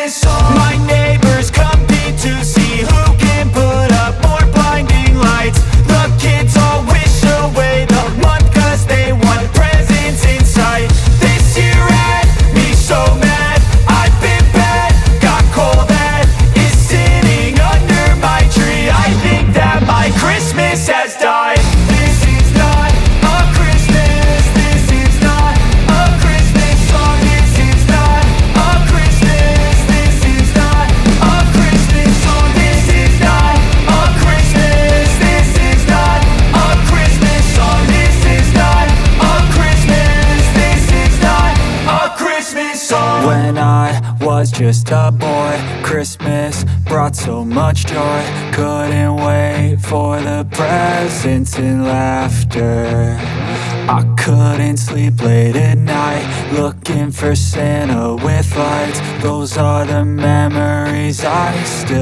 Christmas song. My neighbors compete to see who can put up more blinding lights. The kids all wish away the month cause they want presents in sight. This year had me so mad, I've been bad, got coal that is sitting under my tree. I think that my Christmas has died. This is not a Christmas, this is not a Christmas song. This is not a Christmas, this is not a Christmas song. This is not a Christmas, this is not a Christmas song. This is not a Christmas, this is not a Christmas song. When I was just a boy, Christmas brought so much joy. Couldn't wait for the presents and laughter. I couldn't sleep late at night, looking for Santa with lights. Those are the memories I still